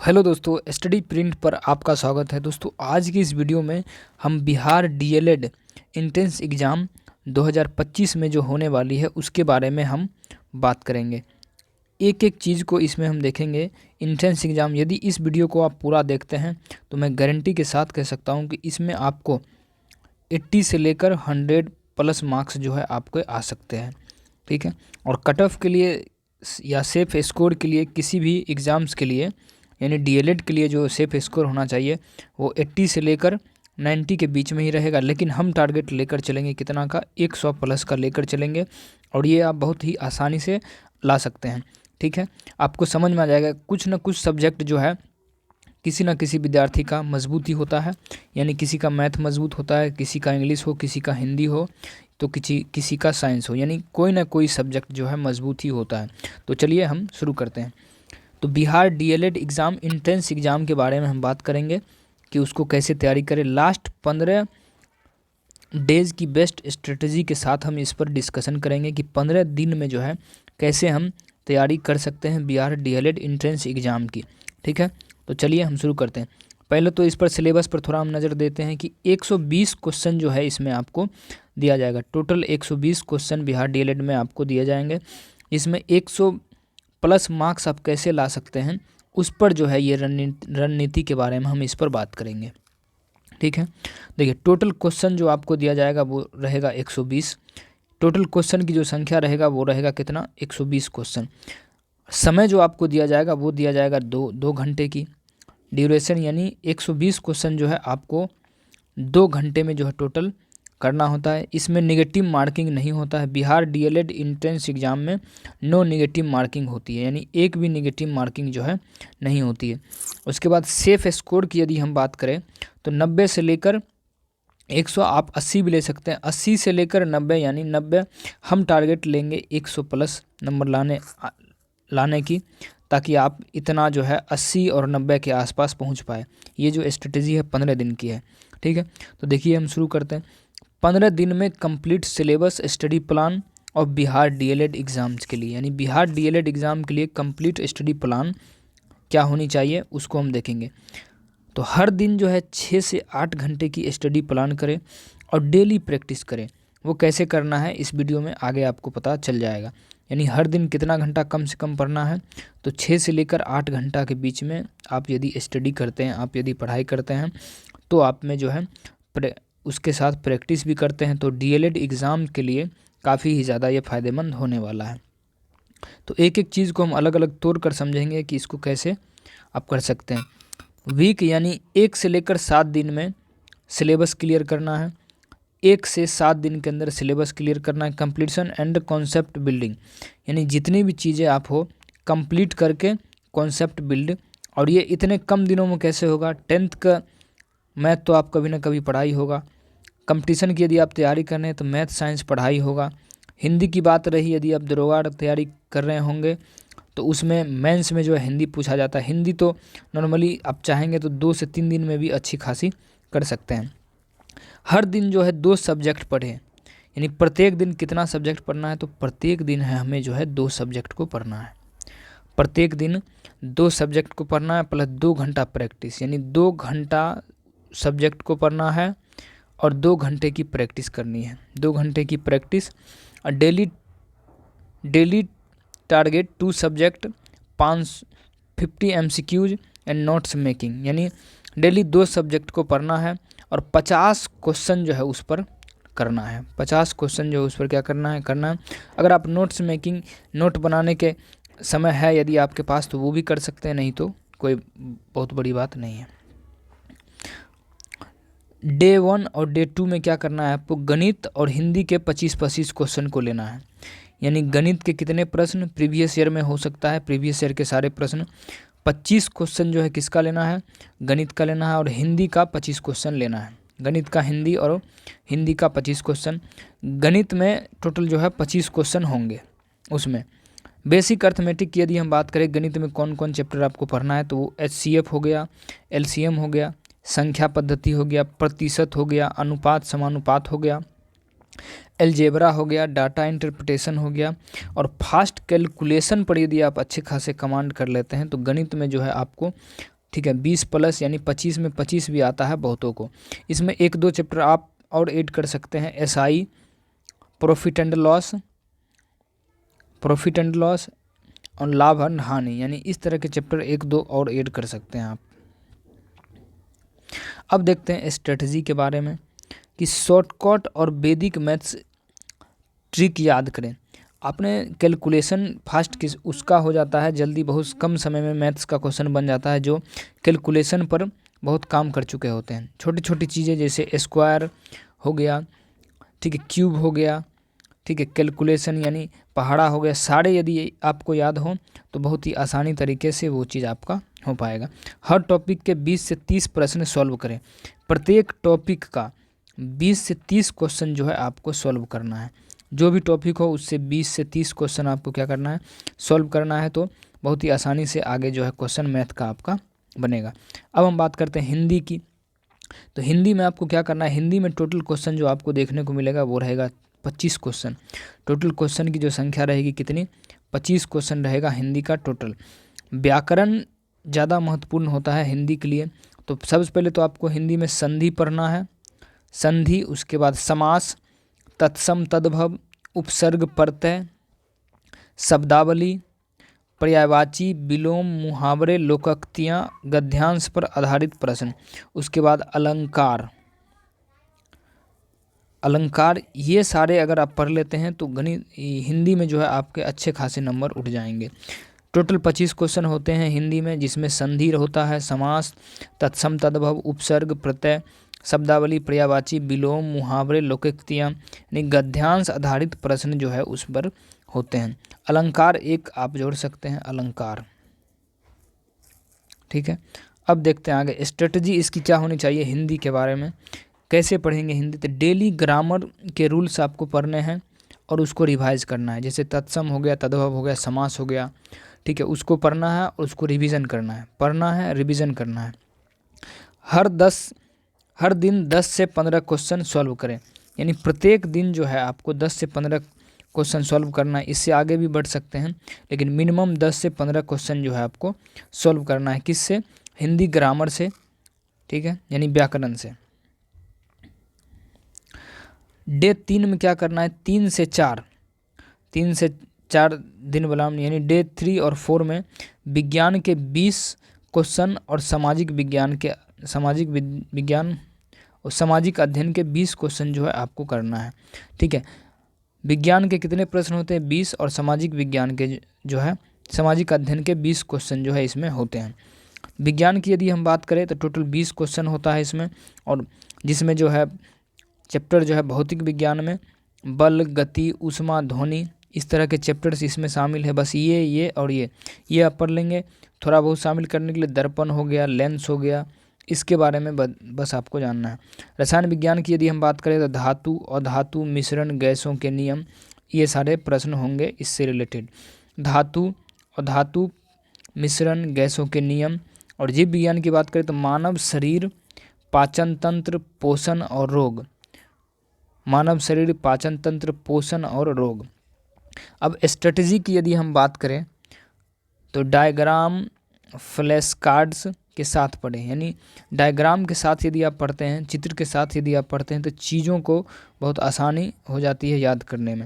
Hello दोस्तों, study print पर आपका स्वागत है। दोस्तों आज की इस वीडियो में हम बिहार डीएलएड एंट्रेंस एग्ज़ाम 2025 में जो होने वाली है उसके बारे में हम बात करेंगे। एक एक चीज़ को इसमें हम देखेंगे। एंट्रेंस एग्ज़ाम यदि इस वीडियो को आप पूरा देखते हैं तो मैं गारंटी के साथ कह सकता हूं कि इसमें आपको 80 से लेकर 100 प्लस मार्क्स जो है आपको आ सकते हैं। ठीक है, और कट ऑफ के लिए या सेफ स्कोर के लिए किसी भी एग्ज़ाम्स के लिए यानी डीएलएड के लिए जो सेफ स्कोर होना चाहिए वो 80 से लेकर 90 के बीच में ही रहेगा। लेकिन हम टारगेट लेकर चलेंगे कितना का, 100 प्लस का लेकर चलेंगे और ये आप बहुत ही आसानी से ला सकते हैं। ठीक है, आपको समझ में आ जाएगा। कुछ ना कुछ सब्जेक्ट जो है किसी न किसी विद्यार्थी का मजबूती होता है, यानी किसी का मैथ मजबूत होता है, किसी का इंग्लिश हो, किसी का हिंदी हो, तो किसी का साइंस हो, यानी कोई ना कोई सब्जेक्ट जो है मजबूत ही होता है। तो चलिए हम शुरू करते हैं। तो Bihar DElEd exam entrance exam के बारे में हम बात करेंगे कि उसको कैसे तैयारी करें। लास्ट 15 डेज़ की बेस्ट स्ट्रेटजी के साथ हम इस पर डिस्कशन करेंगे कि 15 दिन में जो है कैसे हम तैयारी कर सकते हैं बिहार डीएलएड एंट्रेंस एग्ज़ाम की। ठीक है, तो चलिए हम शुरू करते हैं। पहले तो इस पर सिलेबस पर थोड़ा हम नज़र देते हैं कि 120 क्वेश्चन जो है इसमें आपको दिया जाएगा। टोटल 120 क्वेश्चन बिहार डीएलएड में आपको दिए जाएंगे। इसमें 100 प्लस मार्क्स आप कैसे ला सकते हैं उस पर जो है ये रणनीति के बारे में हम इस पर बात करेंगे। ठीक है, देखिए टोटल क्वेश्चन जो आपको दिया जाएगा वो रहेगा 120। टोटल क्वेश्चन की जो संख्या रहेगा वो रहेगा कितना, 120 क्वेश्चन। समय जो आपको दिया जाएगा वो दिया जाएगा दो घंटे की ड्यूरेशन, यानी 120 क्वेश्चन जो है आपको 2 घंटे में जो है टोटल करना होता है। इसमें नेगेटिव मार्किंग नहीं होता है। बिहार डीएलएड एंट्रेंस एग्ज़ाम में नो नेगेटिव मार्किंग होती है, यानी एक भी नेगेटिव मार्किंग जो है नहीं होती है। उसके बाद सेफ स्कोर की यदि हम बात करें तो 90 से लेकर 100, आप 80 भी ले सकते हैं। 80 से लेकर 90, यानी 90 हम टारगेट लेंगे 100 प्लस नंबर लाने की, ताकि आप इतना जो है 80 और 90 के आसपास पहुंच पाए। ये जो स्ट्रेटजी है 15 दिन की है। ठीक है, तो देखिए हम शुरू करते हैं। 15 दिन में कंप्लीट सिलेबस स्टडी प्लान और बिहार डीएलएड एग्ज़ाम्स के लिए, यानी बिहार डीएलएड एग्ज़ाम के लिए कंप्लीट स्टडी प्लान क्या होनी चाहिए उसको हम देखेंगे। तो हर दिन जो है 6 से 8 घंटे की स्टडी प्लान करें और डेली प्रैक्टिस करें। वो कैसे करना है इस वीडियो में आगे आपको पता चल जाएगा। यानी हर दिन कितना घंटा कम से कम पढ़ना है, तो 6 से लेकर 8 घंटा के बीच में आप यदि स्टडी करते हैं, आप यदि पढ़ाई करते हैं, तो आप में जो है उसके साथ प्रैक्टिस भी करते हैं, तो डीएलएड एग्ज़ाम के लिए काफ़ी ही ज़्यादा ये फ़ायदेमंद होने वाला है। तो एक एक चीज़ को हम अलग अलग तोड़ कर समझेंगे कि इसको कैसे आप कर सकते हैं। वीक यानी 1 से लेकर 7 दिन में सिलेबस क्लियर करना है। 1 से 7 दिन के अंदर सिलेबस क्लियर करना है। कंप्लीशन एंड कॉन्सेप्ट बिल्डिंग, यानी जितनी भी चीज़ें आप हो कंप्लीट करके कॉन्सेप्ट बिल्ड। और ये इतने कम दिनों में कैसे होगा? 10th का मैथ तो आप कभी ना कभी पढ़ाई होगा। कंपटीशन की यदि आप तैयारी कर रहे हैं तो मैथ साइंस पढ़ाई होगा। हिंदी की बात रही, यदि आप दरोगा तैयारी कर रहे होंगे तो उसमें मेंस में जो है हिंदी पूछा जाता है। हिंदी तो नॉर्मली आप चाहेंगे तो 2 से 3 दिन में भी अच्छी खासी कर सकते हैं। हर दिन जो है 2 सब्जेक्ट पढ़ें, यानी प्रत्येक दिन कितना सब्जेक्ट पढ़ना है, तो प्रत्येक दिन है हमें जो है 2 सब्जेक्ट को पढ़ना है। प्रत्येक दिन 2 सब्जेक्ट को पढ़ना है प्लस 2 घंटा प्रैक्टिस, यानी 2 घंटा सब्जेक्ट को पढ़ना है और 2 घंटे की प्रैक्टिस करनी है। 2 घंटे की प्रैक्टिस और daily target 2 subject 50 MCQs and notes making, यानी डेली 2 सब्जेक्ट को पढ़ना है और 50 क्वेश्चन जो है उस पर करना है। 50 क्वेश्चन जो है उस पर क्या करना है अगर आप नोट्स मेकिंग, नोट बनाने के समय है यदि आपके पास तो वो भी कर सकते हैं, नहीं तो कोई बहुत बड़ी बात नहीं है। डे 1 और डे 2 में क्या करना है आपको, गणित और हिंदी के 25-25 क्वेश्चन को लेना है। यानी गणित के कितने प्रश्न प्रीवियस ईयर में हो सकता है, प्रीवियस ईयर के सारे प्रश्न 25 क्वेश्चन जो है किसका लेना है, गणित का लेना है। और हिंदी का 25 क्वेश्चन लेना है, गणित का हिंदी और हिंदी का 25 क्वेश्चन। गणित में टोटल जो है 25 क्वेश्चन होंगे। उसमें बेसिक अर्थमेटिक की यदि हम बात करें, गणित में कौन कौन चैप्टर आपको पढ़ना है, तो वो HCF हो गया, LCM हो गया, संख्या पद्धति हो गया, प्रतिशत हो गया, अनुपात समानुपात हो गया, एलजेब्रा हो गया, डाटा इंटरप्रिटेशन हो गया। और फास्ट कैलकुलेशन पर यदि आप अच्छे खासे कमांड कर लेते हैं तो गणित में जो है आपको ठीक है, 20 प्लस यानी 25 में 25 भी आता है बहुतों को। इसमें 1-2 चैप्टर आप और ऐड कर सकते हैं, एसआई, प्रॉफिट एंड लॉस और लाभ और हानि, यानी इस तरह के चैप्टर 1-2 और ऐड कर सकते हैं आप। अब देखते हैं स्ट्रेटजी के बारे में कि शॉर्टकट और वैदिक मैथ्स ट्रिक याद करें। आपने कैलकुलेशन फास्ट किस उसका हो जाता है जल्दी, बहुत कम समय में मैथ्स का क्वेश्चन बन जाता है जो कैलकुलेशन पर बहुत काम कर चुके होते हैं। छोटी छोटी चीज़ें जैसे स्क्वायर हो गया, ठीक है, क्यूब हो गया, ठीक है, कैलकुलेशन यानी पहाड़ा हो गया, सारे यदि आपको याद हो तो बहुत ही आसानी तरीके से वो चीज़ आपका हो पाएगा। हर टॉपिक के 20 से 30 प्रश्न सॉल्व करें। प्रत्येक टॉपिक का 20 से 30 क्वेश्चन जो है आपको सॉल्व करना है। जो भी टॉपिक हो उससे 20 से 30 क्वेश्चन आपको क्या करना है, सॉल्व करना है, तो बहुत ही आसानी से आगे जो है क्वेश्चन मैथ का आपका बनेगा। अब हम बात करते हैं हिंदी की। तो हिंदी में आपको क्या करना है, हिंदी में टोटल क्वेश्चन जो आपको देखने को मिलेगा वो रहेगा 25 क्वेश्चन। टोटल क्वेश्चन की जो संख्या रहेगी कितनी, 25 क्वेश्चन रहेगा हिंदी का टोटल। व्याकरण ज़्यादा महत्वपूर्ण होता है हिंदी के लिए। तो सबसे पहले तो आपको हिंदी में संधि पढ़ना है, संधि, उसके बाद समास, तत्सम तद्भव, उपसर्ग प्रत्यय, शब्दावली, पर्यायवाची, विलोम, मुहावरे, लोकोक्तियाँ, गद्यांश पर आधारित प्रश्न, उसके बाद अलंकार। ये सारे अगर आप पढ़ लेते हैं तो गणित हिंदी में जो है आपके अच्छे खासे नंबर उठ जाएंगे। टोटल 25 क्वेश्चन होते हैं हिंदी में, जिसमें संधि होता है, समास, तत्सम तद्भव, उपसर्ग प्रत्यय, शब्दावली, पर्यायवाची, विलोम, मुहावरे, लोकोक्तियाँ, यानी गद्यांश आधारित प्रश्न जो है उस पर होते हैं। अलंकार एक आप जोड़ सकते हैं, अलंकार, ठीक है। अब देखते हैं आगे स्ट्रेटजी इसकी क्या होनी चाहिए हिंदी के बारे में। कैसे पढ़ेंगे हिंदी, तो डेली ग्रामर के रूल्स आपको पढ़ने हैं और उसको रिवाइज करना है। जैसे तत्सम हो गया, तद्भव हो गया, समास हो गया, ठीक है, उसको पढ़ना है और उसको रिवीजन करना है, पढ़ना है, रिवीजन करना है। हर दिन 10 से 15 क्वेश्चन सॉल्व करें, यानी प्रत्येक दिन जो है आपको 10 से 15 क्वेश्चन सॉल्व करना है। इससे आगे भी बढ़ सकते हैं, लेकिन मिनिमम 10 से 15 क्वेश्चन जो है आपको सॉल्व करना है। किससे, हिंदी ग्रामर से, ठीक है, यानी व्याकरण से। डे 3 में क्या करना है, 3 से 4 दिन वाला यानी डे 3 और 4 में विज्ञान के 20 क्वेश्चन और सामाजिक विज्ञान और सामाजिक अध्ययन के 20 क्वेश्चन जो है आपको करना है, ठीक है। विज्ञान के कितने प्रश्न होते हैं, 20, और सामाजिक विज्ञान के जो है सामाजिक अध्ययन के 20 क्वेश्चन जो है इसमें होते हैं। विज्ञान की यदि हम बात करें तो टोटल 20 क्वेश्चन होता है इसमें, और जिसमें जो है चैप्टर जो है भौतिक विज्ञान में बल, गति, ऊष्मा, ध्वनि, इस तरह के चैप्टर्स इसमें शामिल है। बस ये और ये आप पढ़ लेंगे। थोड़ा बहुत शामिल करने के लिए दर्पण हो गया, लेंस हो गया, इसके बारे में बस आपको जानना है। रसायन विज्ञान की यदि हम बात करें तो धातु और धातु मिश्रण, गैसों के नियम, ये सारे प्रश्न होंगे इससे रिलेटेड। धातु और धातु मिश्रण, गैसों के नियम। और जीव विज्ञान की बात करें तो मानव शरीर, पाचन तंत्र, पोषण और रोग। मानव शरीर, पाचन तंत्र, पोषण और रोग। अब स्ट्रेटजी की यदि हम बात करें तो डायग्राम, फ्लैश कार्ड्स के साथ पढ़ें, यानी डायग्राम के साथ यदि आप पढ़ते हैं, चित्र के साथ यदि आप पढ़ते हैं तो चीज़ों को बहुत आसानी हो जाती है याद करने में।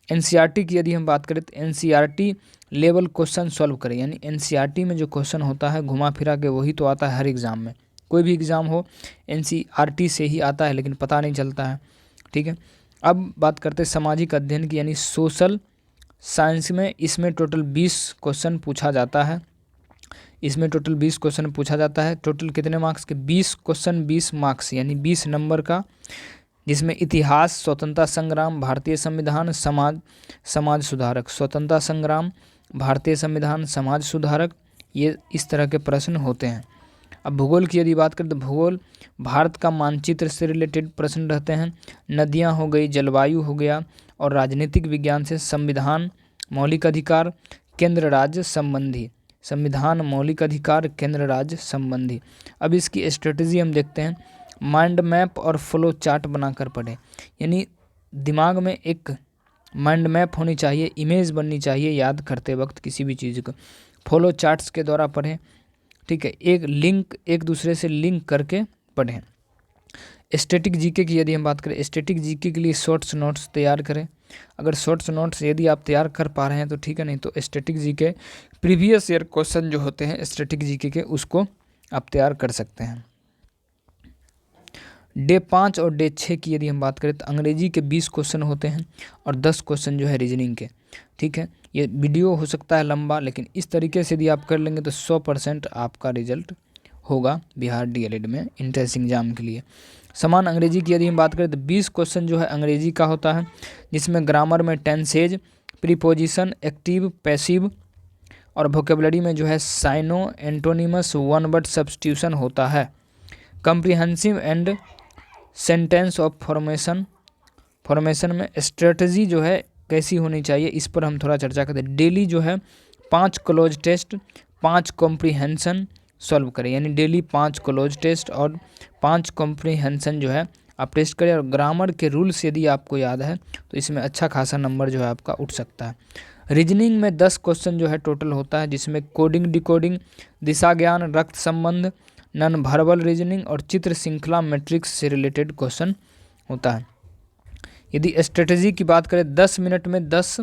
एनसीईआरटी की यदि हम बात करें तो एनसीईआरटी लेवल क्वेश्चन सॉल्व करें, यानी एनसीईआरटी में जो क्वेश्चन होता है घुमा फिरा के वही तो आता है हर एग्ज़ाम में। कोई भी एग्ज़ाम हो एनसीईआरटी से ही आता है, लेकिन पता नहीं चलता है, ठीक है। अब बात करते हैं सामाजिक अध्ययन की, यानी सोशल साइंस में। इसमें टोटल 20 क्वेश्चन पूछा जाता है। टोटल कितने मार्क्स के, 20 क्वेश्चन 20 मार्क्स, यानी 20 नंबर का, जिसमें इतिहास, स्वतंत्रता संग्राम, भारतीय संविधान, समाज सुधारक, स्वतंत्रता संग्राम, भारतीय संविधान, समाज सुधारक, ये इस तरह के प्रश्न होते हैं। अब भूगोल की यदि बात करें तो भूगोल भारत का मानचित्र से रिलेटेड प्रश्न रहते हैं। नदियाँ हो गई, जलवायु हो गया, और राजनीतिक विज्ञान से संविधान, मौलिक अधिकार, केंद्र राज्य संबंधी। संविधान, मौलिक अधिकार, केंद्र राज्य संबंधी। अब इसकी स्ट्रेटजी हम देखते हैं। माइंड मैप और फ्लो चार्ट बनाकर पढ़ें, यानी दिमाग में एक माइंड मैप होनी चाहिए, इमेज बननी चाहिए याद करते वक्त किसी भी चीज़ को। फ्लो चार्ट्स के द्वारा पढ़ें, ठीक है, एक दूसरे से लिंक करके पढ़ें। स्टैटिक जीके की यदि हम बात करें, स्टैटिक जीके के लिए शॉर्ट्स नोट्स तैयार करें। अगर शॉर्ट्स नोट्स यदि आप तैयार कर पा रहे हैं तो ठीक है, नहीं तो static GK previous year question जो होते हैं स्टैटिक जीके के, उसको आप तैयार कर सकते हैं। डे 5 और डे 6 की यदि हम बात करें तो अंग्रेजी के 20 क्वेश्चन होते हैं और 10 क्वेश्चन जो है रीजनिंग के। ठीक है, ये वीडियो हो सकता है लंबा, लेकिन इस तरीके से यदि आप कर लेंगे तो 100% आपका रिजल्ट होगा बिहार डीएलएड में एंट्रेंस एग्जाम के लिए। समान अंग्रेजी की यदि हम बात करें तो 20 क्वेश्चन जो है अंग्रेजी का होता है, जिसमें ग्रामर में टेंसेज, प्रीपोजिशन, एक्टिव, पैसिव और वोकेबलरी में जो है cyano, antonyms, one word substitution होता है। Comprehensive and sentence of formation में स्ट्रेटजी जो है कैसी होनी चाहिए, इस पर हम थोड़ा चर्चा करते हैं। डेली जो है 5 क्लोज टेस्ट, 5 कॉम्प्रीहेंशन सॉल्व करें, यानी डेली 5 क्लोज टेस्ट और 5 कॉम्प्रीहेंशन जो है आप टेस्ट करें। और ग्रामर के रूल्स यदि आपको याद है तो इसमें अच्छा खासा नंबर जो है आपका उठ सकता है। रीजनिंग में 10 क्वेश्चन जो है टोटल होता है, जिसमें कोडिंग, डिकोडिंग, दिशा ज्ञान, रक्त संबंध, नॉन वर्बल रीजनिंग और चित्र श्रृंखला मैट्रिक्स से रिलेटेड क्वेश्चन होता है। यदि स्ट्रेटजी की बात करें, 10 मिनट में 10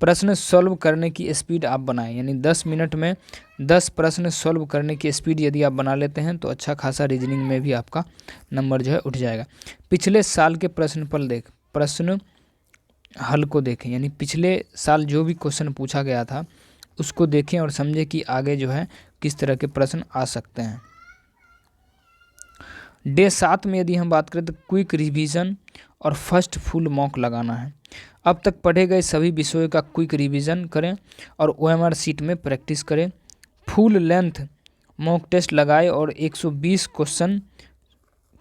प्रश्न सॉल्व करने की स्पीड आप बनाएं, यानी 10 मिनट में 10 प्रश्न सॉल्व करने की स्पीड यदि आप बना लेते हैं तो अच्छा खासा रीजनिंग में भी आपका नंबर जो है उठ जाएगा। पिछले साल के प्रश्न हल को देखें, यानी पिछले साल जो भी क्वेश्चन पूछा गया था उसको देखें और समझें कि आगे जो है किस तरह के प्रश्न आ सकते हैं। डे 7 में यदि हम बात करें तो क्विक रिवीजन और फर्स्ट फुल मॉक लगाना है। अब तक पढ़े गए सभी विषयों का क्विक रिवीजन करें और OMR शीट में प्रैक्टिस करें। फुल लेंथ मॉक टेस्ट लगाए और 120 क्वेश्चन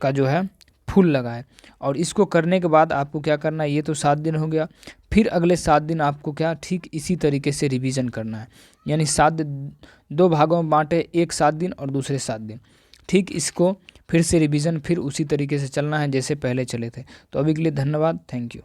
का जो है फुल लगाए। और इसको करने के बाद आपको क्या करना है, ये तो 7 दिन हो गया, फिर अगले 7 दिन आपको क्या ठीक इसी तरीके से रिवीजन करना है, यानी 2 भागों में बांटे, एक 7 दिन और दूसरे 7 दिन। ठीक इसको फिर से रिवीजन फिर उसी तरीके से चलना है जैसे पहले चले थे। तो अभी के लिए धन्यवाद, थैंक यू।